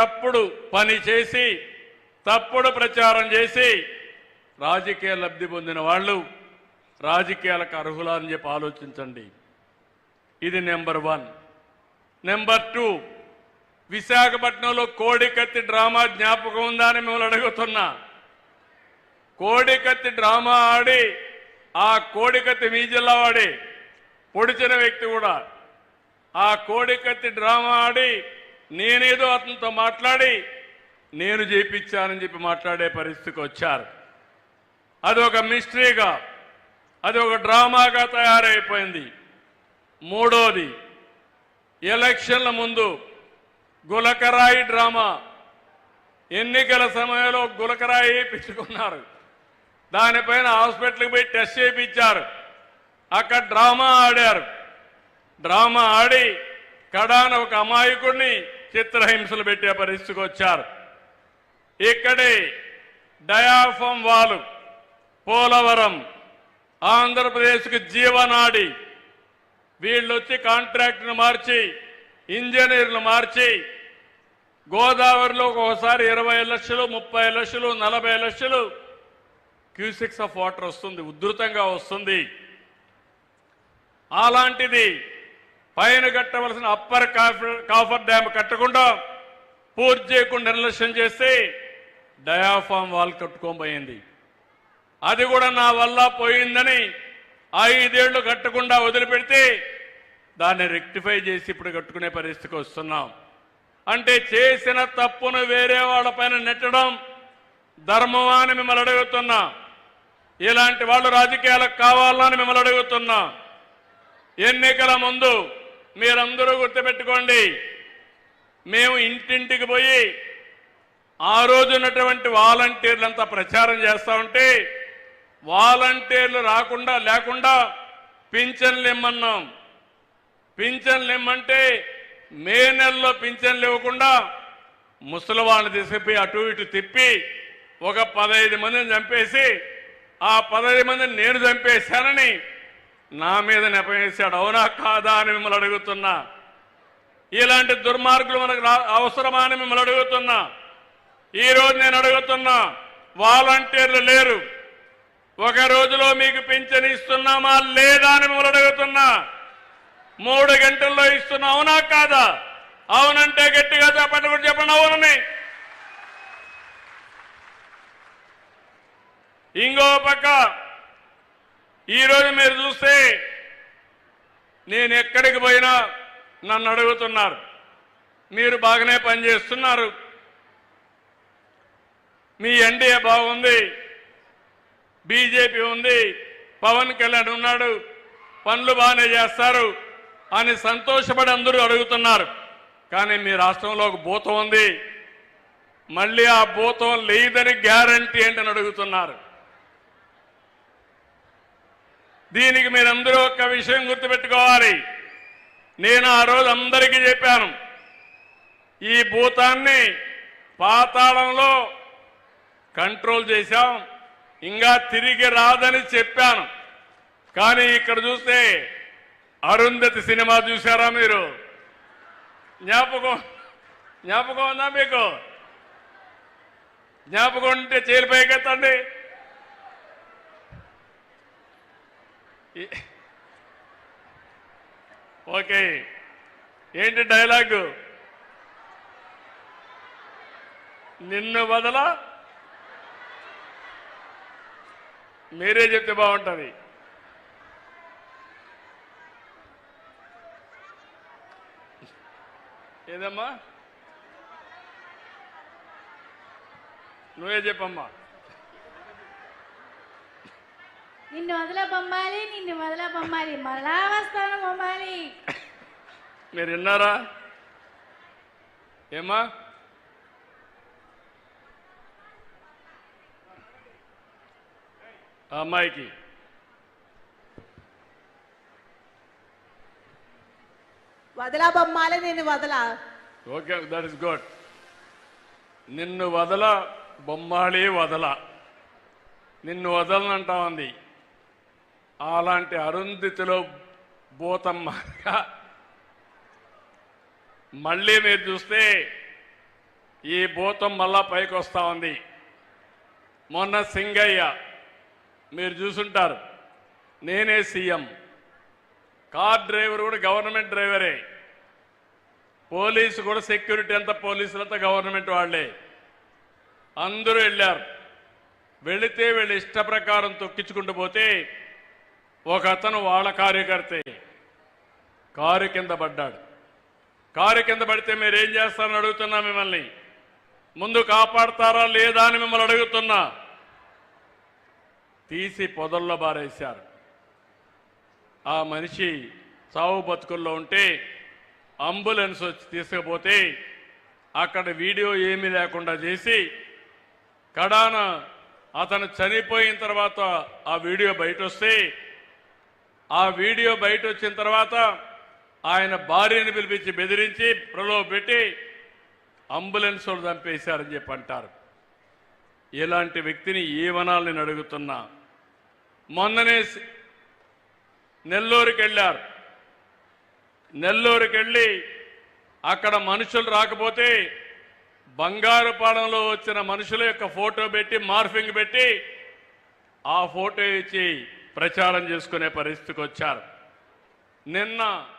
తప్పుడు పని చేసి తప్పుడు ప్రచారం చేసి రాజకీయ లబ్ధి పొందిన వాళ్ళు రాజకీయాలకు అర్హులా అని చెప్పి ఆలోచించండి. ఇది నెంబర్ 1. నెంబర్ 2, విశాఖపట్నంలో కోడికత్తి డ్రామా జ్ఞాపకం ఉందా అని మిమ్మల్ని అడుగుతున్నా. కోడికత్తి డ్రామా ఆడి ఆ కోడికత్తి మీ జిల్లా వాడి పొడిచిన వ్యక్తి కూడా ఆ కోడికత్తి డ్రామా ఆడి నేనేదో అతనితో మాట్లాడి నేను చేయించానని చెప్పి మాట్లాడే పరిస్థితికి వచ్చారు. అది ఒక మిస్టరీగా, అది ఒక డ్రామాగా తయారైపోయింది. మూడోది, ఎలక్షన్ల ముందు గులకరాయి డ్రామా. ఎన్నికల సమయంలో గులకరాయి వేయించుకున్నారు. దానిపైన హాస్పిటల్కి పోయి టెస్ట్ చేయించారు. అక్కడ డ్రామా ఆడారు. డ్రామా ఆడి కడాన ఒక అమాయకుడిని చిత్రహింసలు పెట్టే పరిస్థితికి వచ్చారు. ఇక్కడే డయాఫామ్ వాలు పోలవరం ఆంధ్రప్రదేశ్కి జీవనాడి. వీళ్ళు వచ్చి కాంట్రాక్ట్ను మార్చి ఇంజనీర్లు మార్చి గోదావరిలో ఒకసారి 20 లక్షలు 30 లక్షలు 40 లక్షలు క్యూసెక్స్ ఆఫ్ వాటర్ వస్తుంది, ఉధృతంగా వస్తుంది. అలాంటిది పైన కట్టవలసిన అప్పర్ కాఫర్ డ్యామ్ కట్టకుండా పూర్తి చేయకుండా నిర్లక్ష్యం చేస్తే డయాఫామ్ వాల్ కట్టుకోబోయింది. అది కూడా నా వల్ల పోయిందని 5 ఏళ్లు కట్టకుండా వదిలిపెడితే దాన్ని రెక్టిఫై చేసి ఇప్పుడు కట్టుకునే పరిస్థితికి వస్తున్నాం. అంటే చేసిన తప్పును వేరే వాళ్ళపైన నెట్టడం ధర్మమా అని మిమ్మల్ని అడుగుతున్నా. ఇలాంటి వాళ్ళు రాజకీయాలకు కావాలని మిమ్మల్ని అడుగుతున్నా. ఎన్నికల ముందు మీరందరూ గుర్తుపెట్టుకోండి, మేము ఇంటింటికి పోయి ఆ రోజు ఉన్నటువంటి వాలంటీర్లంతా ప్రచారం చేస్తా ఉంటే వాలంటీర్లు లేకుండా పింఛన్లు ఇమ్మన్నాం. పింఛన్లు ఇమ్మంటే మే నెలలో పింఛన్లు ఇవ్వకుండా ముసలి వాళ్ళని తీసుకుపోయి అటు ఇటు తిప్పి ఒక 15 మందిని చంపేసి ఆ 15 మందిని నేను చంపేశానని నా మీద నెపవేశాడు. అవునా కాదా అని మిమ్మల్ని అడుగుతున్నా. ఇలాంటి దుర్మార్గులు మనకు అవసరమా అని మిమ్మల్ని అడుగుతున్నా. ఈరోజు నేను అడుగుతున్నా, వాలంటీర్లు లేరు, ఒక రోజులో మీకు పింఛన్ ఇస్తున్నామా లేదా అని మిమ్మల్ని అడుగుతున్నా. 3 గంటల్లో ఇస్తున్నా, అవునా కాదా? అవునంటే గట్టిగా చెప్పండి, చెప్పండి అవునని. ఇంకో పక్క ఈరోజు మీరు చూస్తే నేను ఎక్కడికి పోయినా నన్ను అడుగుతున్నారు, మీరు బాగానే పనిచేస్తున్నారు, మీ ఎన్డీఏ బాగుంది, బీజేపీ ఉంది, పవన్ కళ్యాణ్ ఉన్నాడు, పనులు బాగానే చేస్తారు అని సంతోషపడి అందరూ అడుగుతున్నారు. కానీ మీ రాష్ట్రంలో ఒక భూతం ఉంది, మళ్ళీ ఆ భూతం లేదని గ్యారంటీ ఏంటని అడుగుతున్నారు. దీనికి మీరందరూ ఒక విషయం గుర్తుపెట్టుకోవాలి. నేను ఆ రోజు అందరికీ చెప్పాను, ఈ భూతాన్ని పాతాళంలో కంట్రోల్ చేశాం, ఇంకా తిరిగి రాదని చెప్పాను. కానీ ఇక్కడ చూస్తే అరుంధతి సినిమా చూసారా మీరు? జ్ఞాపకం ఉందా మీకు? జ్ఞాపకం ఉంటే చేలు పైకెత్తండి. ఓకే, ఏంటి డైలాగు? నిన్ను వదలా, మీరే చెప్తే బాగుంటుంది. ఏదమ్మా, నువ్వే చెప్పమ్మా. నిన్ను వదల బొమ్మాలి, నిన్ను వదల బొమ్మాలి, మళ్ళా వస్తాను బొమ్మాలి. మీరు విన్నారా? ఏమ్మా, ఆ అమ్మాయికి వదలా బొమ్మాలి, నిన్ను వదలా. Okay, that is good. నిన్ను వదల బొమ్మాళి వదల, నిన్ను వదలనంటా ఉంది. అలాంటి అరుంధతిలో భూతమ్మగా మళ్ళీ మీరు చూస్తే ఈ భూతం మళ్ళా పైకి వస్తా ఉంది. మొన్న సింగయ్య మీరు చూసుంటారు, నేనే సీఎం, కార్ డ్రైవర్ కూడా గవర్నమెంట్ డ్రైవరే, పోలీసు కూడా సెక్యూరిటీ అంతా పోలీసులంతా గవర్నమెంట్ వాళ్లే. అందరూ వెళ్ళారు. వెళితే వీళ్ళు ఇష్ట ప్రకారం తొక్కించుకుంటూ పోతే ఒక అతను వాళ్ళ కార్యకర్తే కారు కింద పడ్డాడు. కారు కింద పడితే మీరేం చేస్తారని అడుగుతున్నా మిమ్మల్ని. ముందు కాపాడతారా లేదా అని మిమ్మల్ని అడుగుతున్నా. తీసి పొదల్లో బారేశారు. ఆ మనిషి చావు బతుకుల్లో ఉంటే అంబులెన్స్ వచ్చి తీసుకుపోతే అక్కడ వీడియో ఏమీ లేకుండా చేసి కడాన అతను చనిపోయిన తర్వాత ఆ వీడియో బయట వస్తే ఆ వీడియో బయట వచ్చిన తర్వాత ఆయన భార్యను పిలిపించి బెదిరించి ప్రలోభ పెట్టి అంబులెన్స్ వాళ్ళు చంపేశారని చెప్పి అంటారు. ఇలాంటి వ్యక్తిని ఏమనాలని నేను అడుగుతున్నా. మొన్ననే నెల్లూరుకి వెళ్ళారు. నెల్లూరుకి వెళ్ళి అక్కడ మనుషులు రాకపోతే బంగారుపాడంలో వచ్చిన మనుషుల యొక్క ఫోటో పెట్టి మార్ఫింగ్ పెట్టి ఆ ఫోటో ఇచ్చి ప్రచారం చేసుకునే పరిస్థితికి వచ్చారు. నిన్న